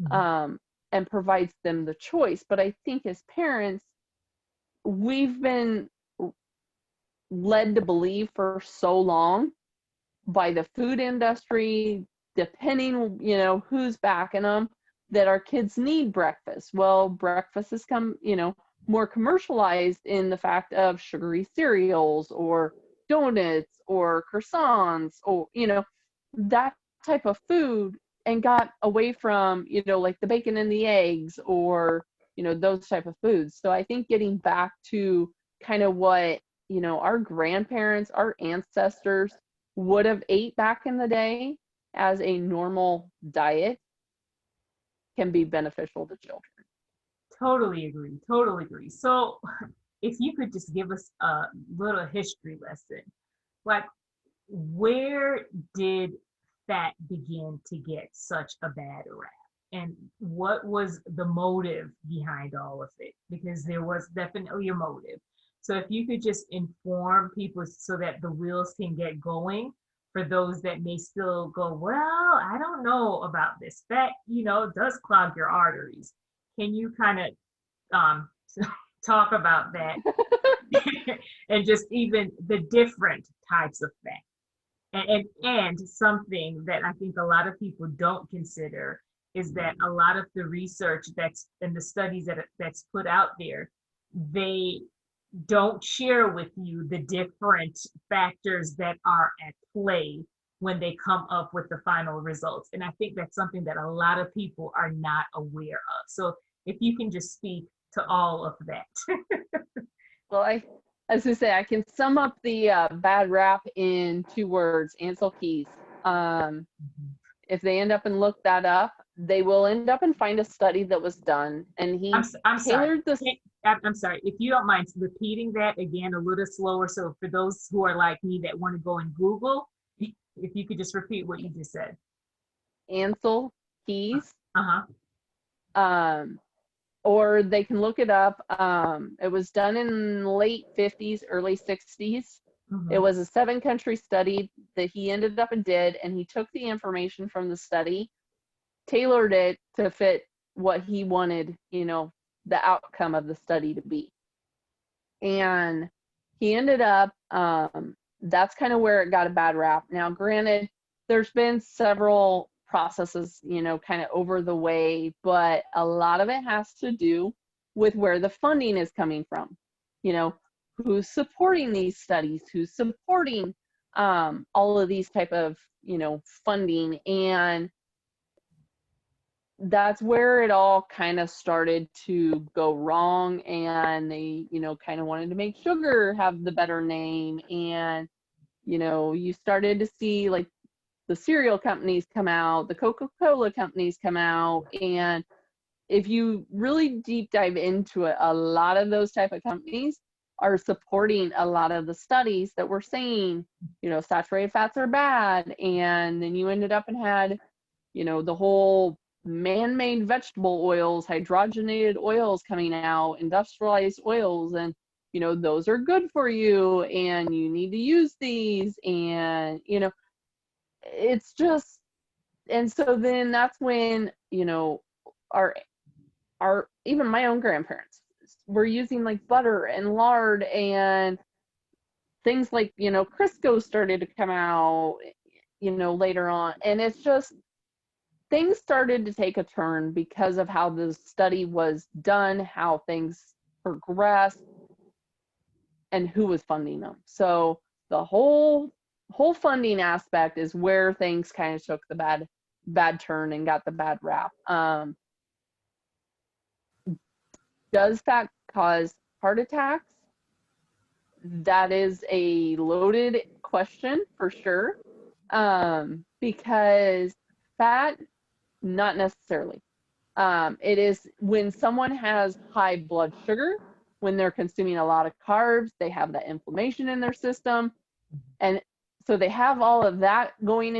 Mm-hmm. and provides them the choice. But I think as parents, we've been led to believe for so long by the food industry, depending, who's backing them, that our kids need breakfast. Well, breakfast has come, more commercialized in the fact of sugary cereals or donuts or croissants or, that type of food, and got away from, like the bacon and the eggs or, those type of foods. So I think getting back to kind of what, our grandparents, our ancestors would have ate back in the day as a normal diet can be beneficial to children. Totally agree. Totally agree. So, if you could just give us a little history lesson, like where did fat begin to get such a bad rap? And what was the motive behind all of it? Because there was definitely a motive. So if you could just inform people so that the wheels can get going for those that may still go, well, I don't know about this. Fat, does clog your arteries. Can you kind of um, talk about that and just even the different types of fat? And something that I think a lot of people don't consider is that a lot of the research that's and the studies that's put out there, they don't share with you the different factors that are at play when they come up with the final results. And I think that's something that a lot of people are not aware of. So if you can just speak to all of that. Well, as I say, I can sum up the bad rap in 2 words: Ansel Keys. Um, if they end up and look that up, they will end up and find a study that was done, and he I'm sorry. tailored this. I'm sorry. If you don't mind repeating that again a little slower, so for those who are like me that want to go and Google, if you could just repeat what you just said. Ansel Keys. Uh-huh. Um, or they can look it up. It was done in late 50s, early 60s. It Mm-hmm. was a 7-country study that he ended up and did, and he took the information from the study, tailored it to fit what he wanted, the outcome of the study to be. And he ended up, that's kind of where it got a bad rap. Now, granted, there's been several processes, kind of over the way, but a lot of it has to do with where the funding is coming from. Who's supporting these studies, who's supporting all of these type of, funding. And that's where it all kind of started to go wrong, and they kind of wanted to make sugar have the better name. And you started to see like the cereal companies come out, the Coca-Cola companies come out, and if you really deep dive into it, a lot of those type of companies are supporting a lot of the studies that were saying saturated fats are bad. And then you ended up and had the whole man-made vegetable oils, hydrogenated oils coming out, industrialized oils, and those are good for you and you need to use these. And it's just, and so then that's when our even my own grandparents were using like butter and lard, and things like Crisco started to come out, later on. And it's just, things started to take a turn because of how the study was done, how things progressed, and who was funding them. So the whole funding aspect is where things kind of took the bad turn and got the bad rap. Does fat cause heart attacks? That is a loaded question for sure, because fat, not necessarily. It is when someone has high blood sugar, when they're consuming a lot of carbs, they have that inflammation in their system. And so they have all of that going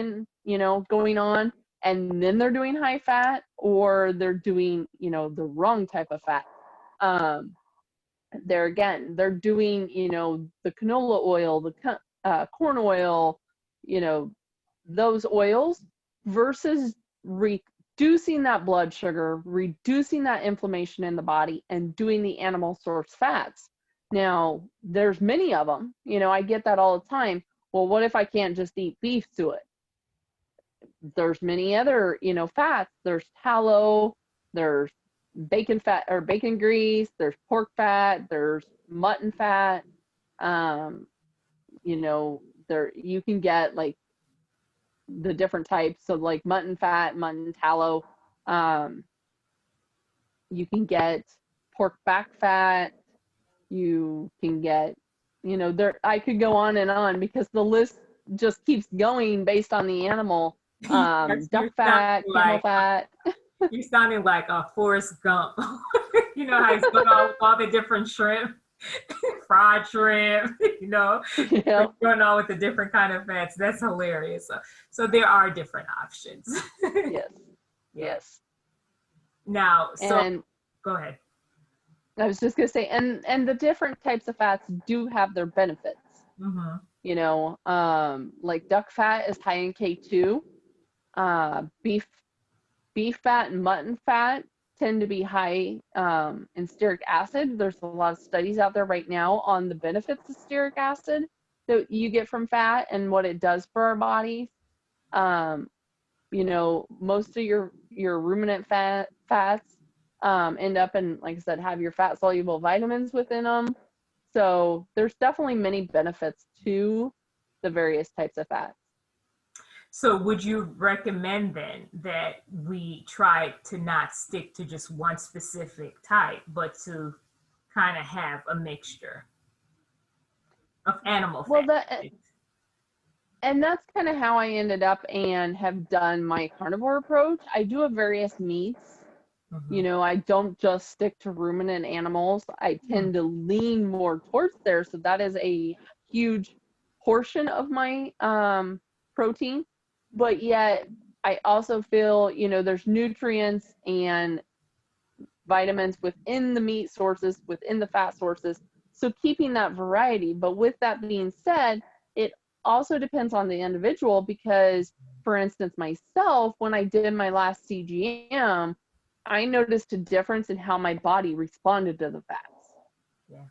on, and then they're doing high fat, or they're doing, the wrong type of fat. They're doing, the canola oil, the corn oil, those oils, versus reducing that blood sugar, reducing that inflammation in the body, and doing the animal source fats. Now, there's many of them, I get that all the time. Well, what if I can't just eat beef to it? There's many other, fats. There's tallow, there's bacon fat or bacon grease, there's pork fat, there's mutton fat. There you can get like the different types of like mutton fat, mutton tallow. You can get pork back fat. You can get, I could go on and on because the list just keeps going based on the animal. Duck fat, camel fat. You sounding like a Forrest Gump. You know how he's got all the different shrimp, fried shrimp, Yep. going on with the different kind of fats. That's hilarious. So there are different options. Yes. Yes. Now, so and go ahead. I was just gonna say, and the different types of fats do have their benefits. Like duck fat is high in K2. Beef fat and mutton fat tend to be high in stearic acid. There's a lot of studies out there right now on the benefits of stearic acid that you get from fat and what it does for our bodies. Most of your ruminant fats end up in, like I said, have your fat soluble vitamins within them. So there's definitely many benefits to the various types of fats. So would you recommend then that we try to not stick to just one specific type, but to kind of have a mixture of animal fat? And that's kind of how I ended up and have done my carnivore approach. I do have various meats. I don't just stick to ruminant animals. I tend to lean more towards there. So that is a huge portion of my protein. But yet I also feel, there's nutrients and vitamins within the meat sources, within the fat sources. So keeping that variety. But with that being said, it also depends on the individual because, for instance, myself, when I did my last CGM, I noticed a difference in how my body responded to the fats. Yeah.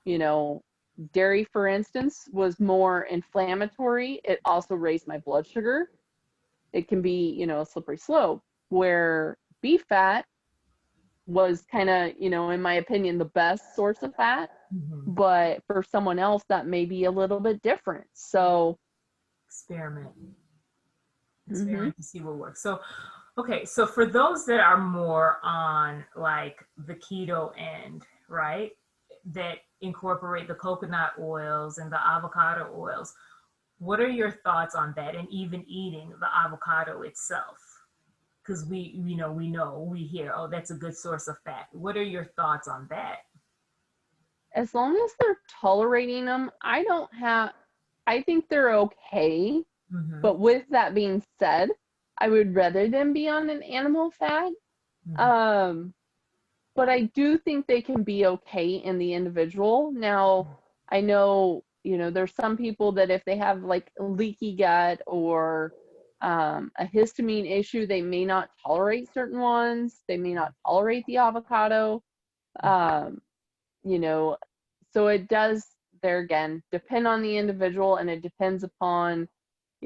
Dairy, for instance, was more inflammatory. It also raised my blood sugar. It can be, a slippery slope, where beef fat was kind of, in my opinion, the best source of fat. But for someone else, that may be a little bit different. So experiment to see what works. So, okay. So for those that are more on like the keto end, right, that incorporate the coconut oils and the avocado oils, what are your thoughts on that, and even eating the avocado itself? Because we hear, oh, that's a good source of fat. What are your thoughts on that? As long as they're tolerating them, I think they're okay. But with that being said, I would rather them be on an animal fat. But I do think they can be okay in the individual. Now, I know, there's some people that if they have like leaky gut or a histamine issue, they may not tolerate certain ones. They may not tolerate the avocado. So it does, there again, depend on the individual, and it depends upon,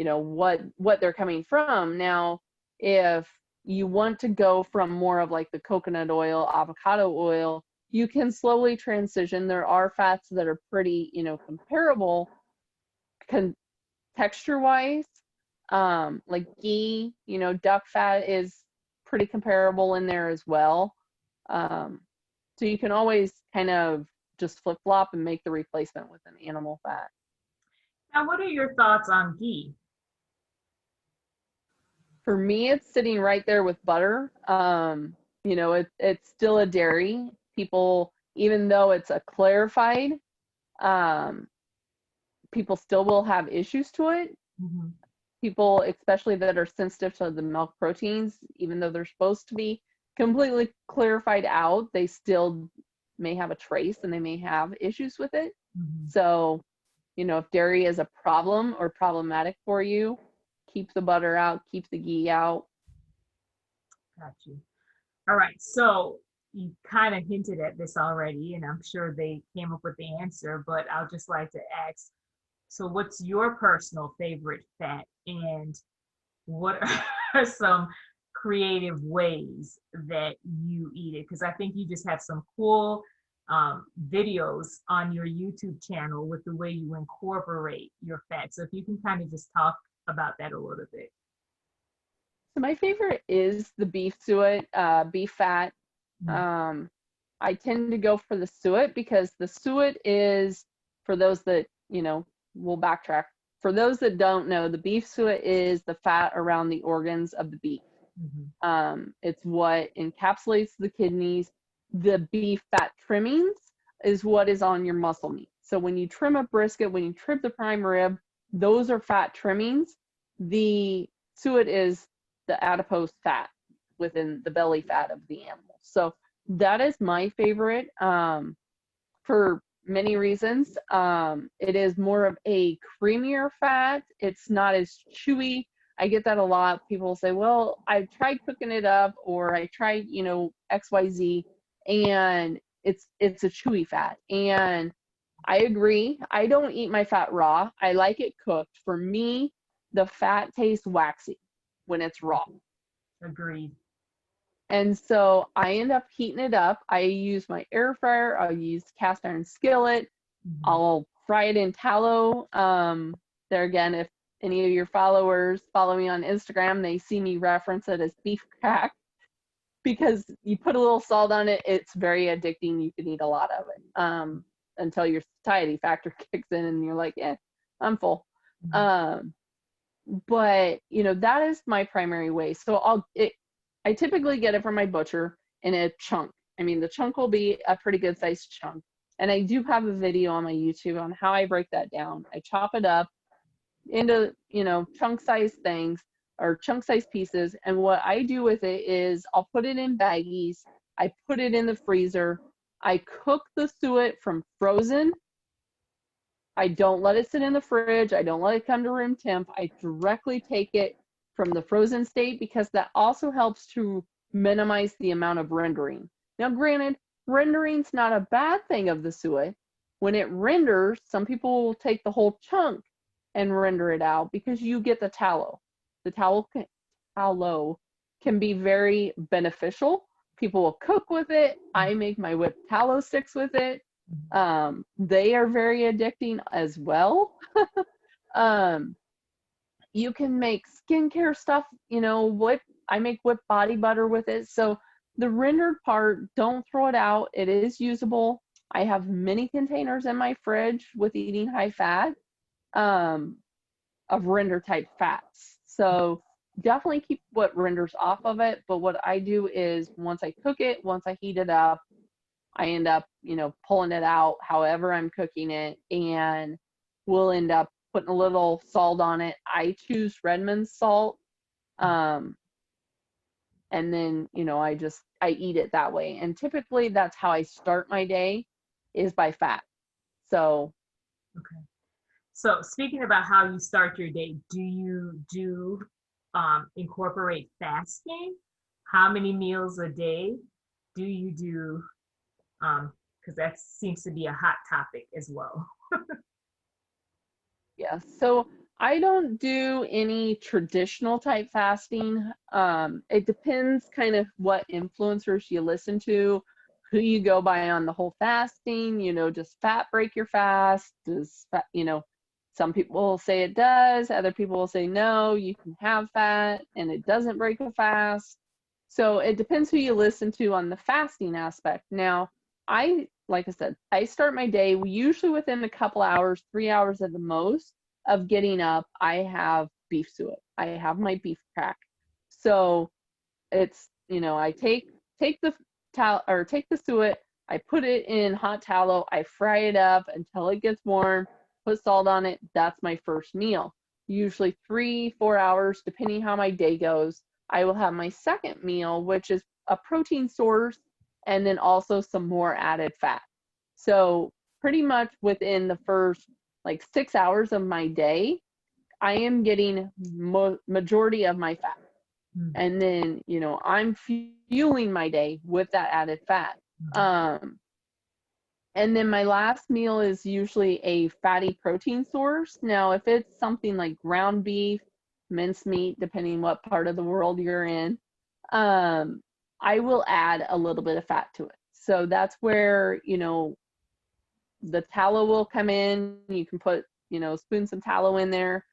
what they're coming from. Now, if you want to go from more of like the coconut oil, avocado oil, you can slowly transition. There are fats that are pretty, comparable texture wise. Like ghee, duck fat is pretty comparable in there as well. So you can always kind of just flip flop and make the replacement with an animal fat. Now, what are your thoughts on ghee? For me, it's sitting right there with butter. It's still a dairy. People, even though it's a clarified, um, people still will have issues to it. Mm-hmm. People, especially that are sensitive to the milk proteins, even though they're supposed to be completely clarified out, they still may have a trace and they may have issues with it. Mm-hmm. So, if dairy is a problem or problematic for you, keep the butter out, keep the ghee out. Got you. All right. So you kind of hinted at this already, and I'm sure they came up with the answer, but I'll just like to ask, so what's your personal favorite fat, and what are some creative ways that you eat it? Because I think you just have some cool videos on your YouTube channel with the way you incorporate your fat. So if you can kind of just talk about that a little bit. So my favorite is the beef suet, beef fat. Mm-hmm. I tend to go for the suet because the suet is, for those that, we'll backtrack. For those that don't know, the beef suet is the fat around the organs of the beef. It's what encapsulates the kidneys. The beef fat trimmings is what is on your muscle meat. So when you trim a brisket, when you trim the prime rib, those are fat trimmings. The suet is the adipose fat within the belly fat of the animal. So that is my favorite for many reasons. It is more of a creamier fat. It's not as chewy. I get that a lot. People say, well, I tried cooking it up, or I tried, XYZ, and it's a chewy fat. And I agree. I don't eat my fat raw. I like it cooked. For me, the fat tastes waxy when it's raw. Agreed. And so I end up heating it up. I use my air fryer. I'll use cast iron skillet. Mm-hmm. I'll fry it in tallow. There again, if any of your followers follow me on Instagram, they see me reference it as beef crack because you put a little salt on it. It's very addicting. You can eat a lot of it until your satiety factor kicks in and you're like, I'm full. Mm-hmm. But that is my primary way. So I typically get it from my butcher in a chunk. I mean, the chunk will be a pretty good sized chunk. And I do have a video on my YouTube on how I break that down. I chop it up into, chunk size things or chunk size pieces. And what I do with it is I'll put it in baggies. I put it in the freezer. I cook the suet from frozen. I don't let it sit in the fridge. I don't let it come to room temp. I directly take it from the frozen state because that also helps to minimize the amount of rendering. Now, granted, rendering's not a bad thing of the suet. When it renders, some people will take the whole chunk and render it out because you get the tallow. The tallow can be very beneficial. People will cook with it. I make my whipped tallow sticks with it. They are very addicting as well. You can make skincare stuff, I make whipped body butter with it. So the rendered part, don't throw it out. It is usable. I have many containers in my fridge with eating high fat of render type fats. So definitely keep what renders off of it. But what I do is once I cook it, once I heat it up, I end up, pulling it out however I'm cooking it, and we'll end up putting a little salt on it. I choose Redmond's salt. And then, I eat it that way. And typically that's how I start my day, is by fat. So. Okay. So speaking about how you start your day, do you do incorporate fasting? How many meals a day do you do? Because that seems to be a hot topic as well. Yeah. So I don't do any traditional type fasting. It depends kind of what influencers you listen to, who you go by on the whole fasting. Does fat break your fast? Does fat, some people will say it does, other people will say no, you can have fat and it doesn't break a fast. So it depends who you listen to on the fasting aspect. Now, like I said, I start my day usually within a couple hours, 3 hours at the most of getting up. I have beef suet. I have my beef crack. So it's, I take the take the suet, I put it in hot tallow, I fry it up until it gets warm, put salt on it. That's my first meal. Usually 3, 4 hours, depending how my day goes. I will have my second meal, which is a protein source and then also some more added fat. So pretty much within the first like 6 hours of my day, I am getting majority of my fat. And then, I'm fueling my day with that added fat. And then my last meal is usually a fatty protein source. Now, if it's something like ground beef, mincemeat, depending what part of the world you're in, I will add a little bit of fat to it. So that's where, the tallow will come in. You can put, spoon some tallow in there.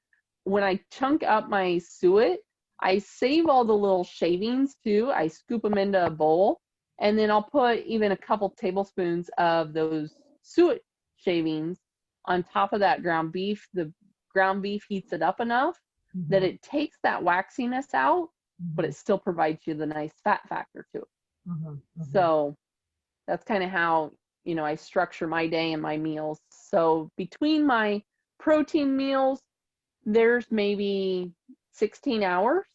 When I chunk up my suet, I save all the little shavings too. I scoop them into a bowl, and then I'll put even a couple tablespoons of those suet shavings on top of that ground beef. The ground beef heats it up enough that it takes that waxiness out, but it still provides you the nice fat factor to it. So that's kind of how, I structure my day and my meals. So between my protein meals, there's maybe 16 hours,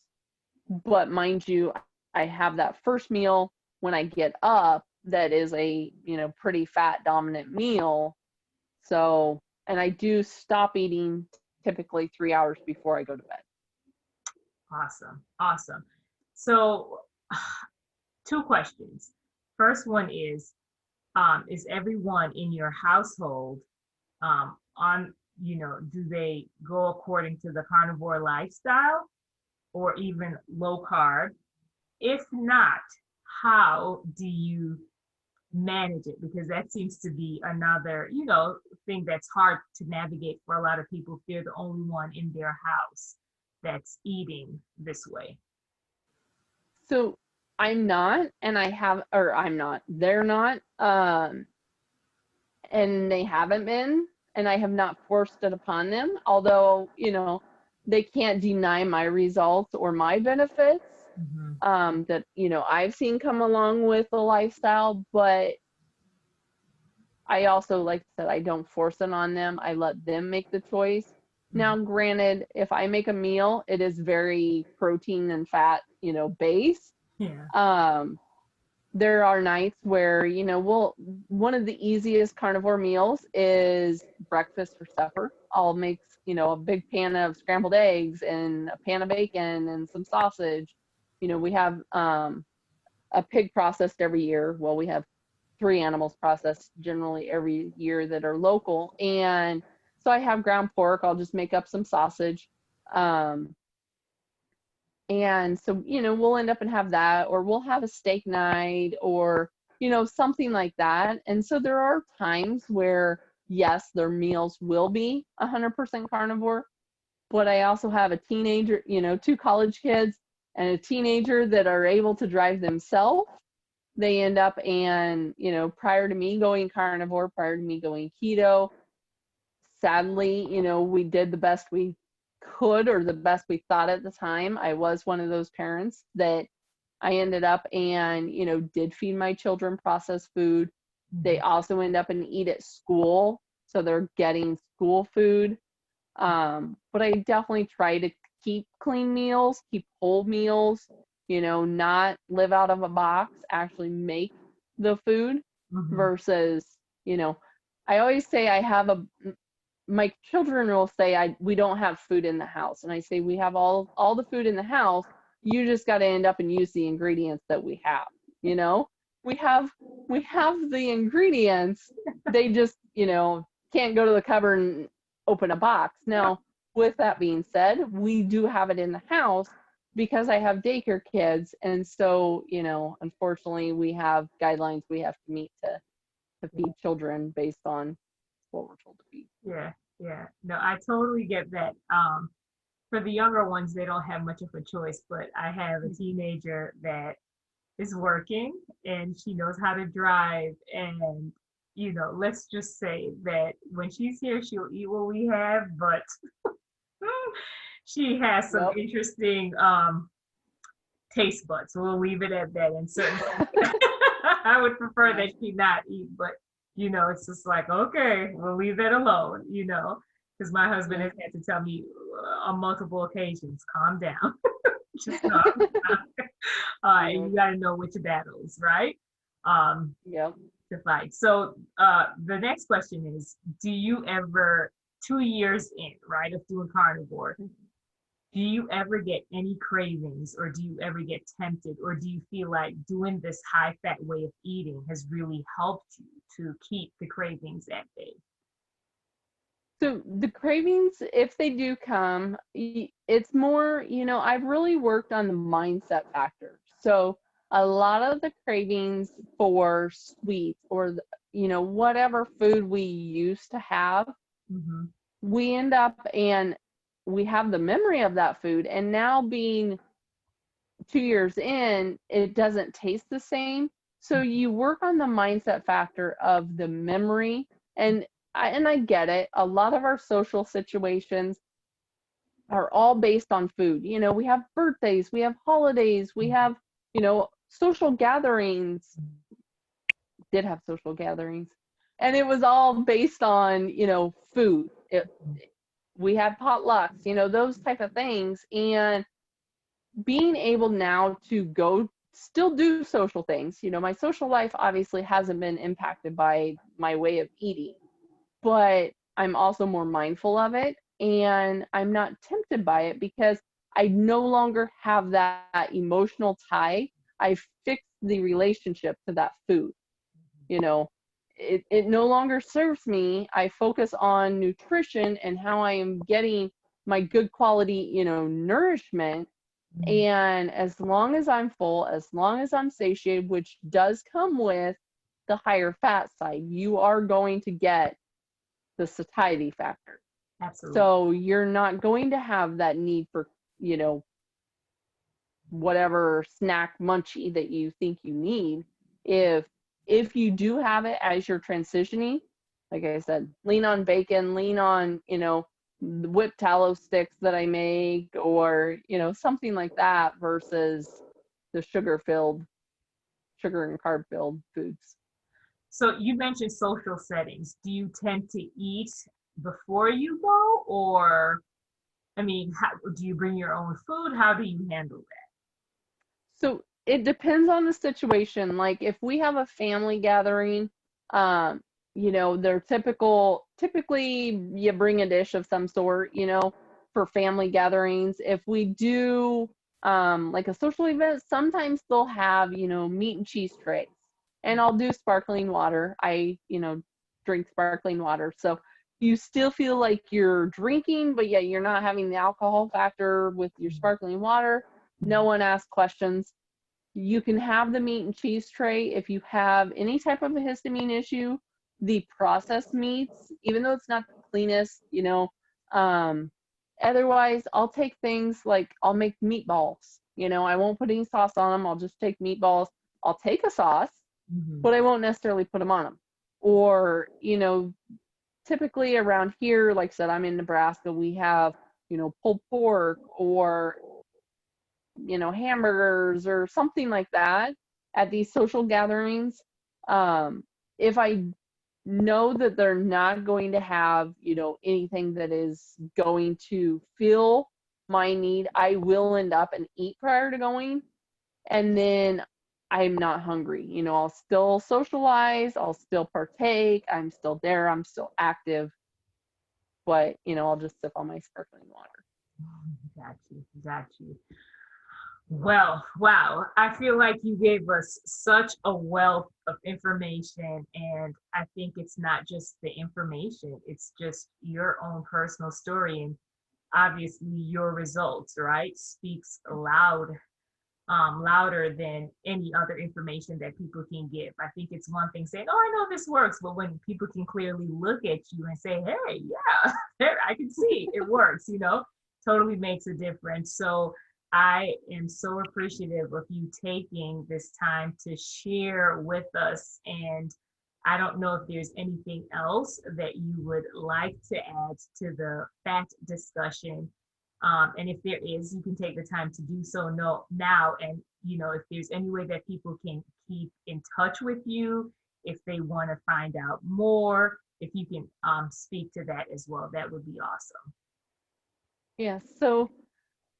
but mind you, I have that first meal when I get up that is a, pretty fat dominant meal. So, and I do stop eating typically 3 hours before I go to bed. Awesome. So, two questions. First one is everyone in your household on, do they go according to the carnivore lifestyle or even low carb? If not, how do you manage it? Because that seems to be another, thing that's hard to navigate for a lot of people if they're the only one in their house that's eating this way. So I'm not, and I'm not, they're not, and they haven't been, and I have not forced it upon them, although, they can't deny my results or my benefits that, I've seen come along with the lifestyle. But I also, like I said, I don't force it on them. I let them make the choice. Now, granted, if I make a meal, it is very protein and fat, based. Yeah. There are nights where, one of the easiest carnivore meals is breakfast or supper. I'll make, a big pan of scrambled eggs and a pan of bacon and some sausage. We have a pig processed every year. Well, we have 3 animals processed generally every year that are local. And so I have ground pork. I'll just make up some sausage. And so, we'll end up and have that, or we'll have a steak night or, something like that. And so there are times where, yes, their meals will be 100% carnivore, but I also have a teenager, 2 college kids and a teenager that are able to drive themselves. They end up and, prior to me going carnivore, prior to me going keto, sadly, we did the best we could or the best we thought at the time. I was one of those parents that I ended up and, did feed my children processed food. They also end up and eat at school, so they're getting school food. But I definitely try to keep clean meals, keep whole meals, not live out of a box, actually make the food versus, I always say my children will say we don't have food in the house, and I say we have all the food in the house. You just got to end up and use the ingredients that we have. We have the ingredients. They just can't go to the cupboard and open a box. Now With that being said, we do have it in the house because I have daycare kids. And so, unfortunately, we have guidelines we have to meet to feed children based on what we're told to feed. Yeah, yeah. No, I totally get that. For the younger ones, they don't have much of a choice, but I have a teenager that is working and she knows how to drive. And, let's just say that when she's here, she'll eat what we have, but she has some Yep. interesting taste buds. We'll leave it at that. And certain things I would prefer Yeah. that she not eat, but it's just like, okay, we'll leave that alone, because my husband Yep. has had to tell me on multiple occasions, calm down, just calm down. And Yep. you got to know which battles, right? Um, Yep. to fight. So the next question is, do you ever, 2 years in, right, of doing carnivore, do you ever get any cravings or do you ever get tempted or do you feel like doing this high fat way of eating has really helped you to keep the cravings at bay? So the cravings, if they do come, it's more, I've really worked on the mindset factor. So a lot of the cravings for sweets or, whatever food we used to have, Mm-hmm. we end up and we have the memory of that food. And now being 2 years in, it doesn't taste the same. So you work on the mindset factor of the memory. And I get it. A lot of our social situations are all based on food. We have birthdays, we have holidays, we have, social gatherings. Did have social gatherings. And it was all based on, food. We had potlucks, those type of things. And being able now to go still do social things. My social life obviously hasn't been impacted by my way of eating, but I'm also more mindful of it and I'm not tempted by it because I no longer have that emotional tie. I fixed the relationship to that food. You know, it no longer serves me. I focus on nutrition and how I am getting my good quality, nourishment. And as long as I'm full, as long as I'm satiated, which does come with the higher fat side, you are going to get the satiety factor. Absolutely. So you're not going to have that need for, you know, whatever snack munchie that you think you need. If if you do have it as you're transitioning, like I said, lean on bacon, lean on, the whipped tallow sticks that I make or, something like that versus the sugar and carb filled foods. So you mentioned social settings. Do you tend to eat before you go, or I mean, do you bring your own food? How do you handle that? So it depends on the situation. Like if we have a family gathering, um, they're typically you bring a dish of some sort, for family gatherings. If we do like a social event, sometimes they'll have, meat and cheese trays. And I'll do sparkling water. I, drink sparkling water. So you still feel like you're drinking, but yet you're not having the alcohol factor with your sparkling water. No one asks questions. You can have the meat and cheese tray if you have any type of a histamine issue. The processed meats, even though it's not the cleanest, um, otherwise I'll take things like I'll make meatballs. I won't put any sauce on them. I'll just take meatballs. I'll take a sauce, Mm-hmm. but I won't necessarily put them on them. Or, typically around here, like I said, I'm in Nebraska, we have, pulled pork or hamburgers or something like that at these social gatherings. If I know that they're not going to have, anything that is going to fill my need, I will end up and eat prior to going. And then I'm not hungry. I'll still socialize, I'll still partake, I'm still there, I'm still active, but, I'll just sip on my sparkling water. Got you. Got you. Well, wow. I feel like you gave us such a wealth of information. And I think it's not just the information, it's just your own personal story. And obviously your results, right, speaks louder than any other information that people can give. I think it's one thing saying, "Oh, I know this works," but when people can clearly look at you and say, "Hey, yeah, there, I can see it works," totally makes a difference. So I am so appreciative of you taking this time to share with us. And I don't know if there's anything else that you would like to add to the fat discussion. And if there is, you can take the time to do so now. And, if there's any way that people can keep in touch with you, if they want to find out more, if you can speak to that as well, that would be awesome. Yeah, so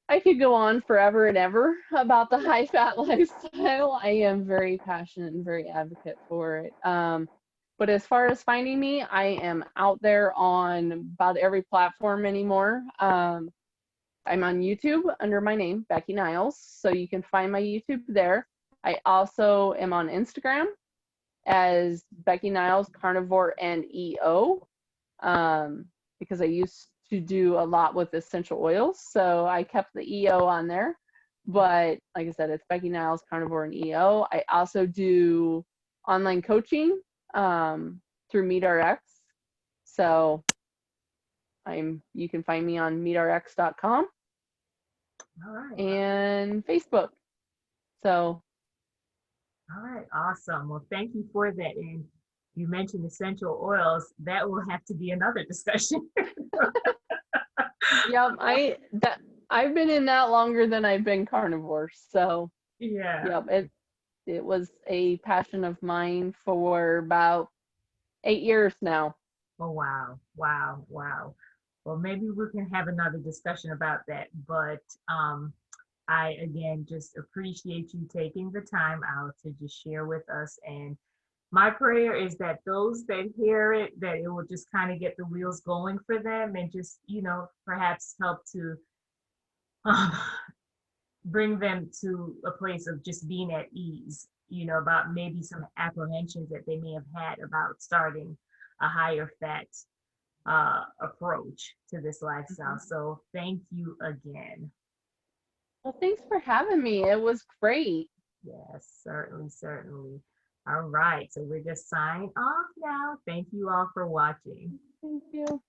I could go on forever and ever about the high fat lifestyle. I am very passionate and very advocate for it. But as far as finding me, I am out there on about every platform anymore. I'm on YouTube under my name, Becky Niles, so you can find my YouTube there. I also am on Instagram as Becky Niles Carnivore and EO, because I used to do a lot with essential oils, so I kept the EO on there. But like I said, it's Becky Niles Carnivore and EO. I also do online coaching through MeetRx, so you can find me on meetrx.com All right. and Facebook. So All right. Awesome. Well, thank you for that. And you mentioned essential oils. That will have to be another discussion. yep, I've been in that longer than I've been carnivore. So Yeah. yep, it was a passion of mine for about 8 years now. Oh, wow. Wow. Wow. Well, maybe we can have another discussion about that. But I, again, just appreciate you taking the time out to just share with us. And my prayer is that those that hear it, that it will just kind of get the wheels going for them and just, perhaps help to um, bring them to a place of just being at ease, about maybe some apprehensions that they may have had about starting a higher fat approach to this lifestyle. Mhm. So thank you again. Well, thanks for having me. It was great. Yes, certainly, certainly. All right, so we're just signing off now. Thank you all for watching. Thank you.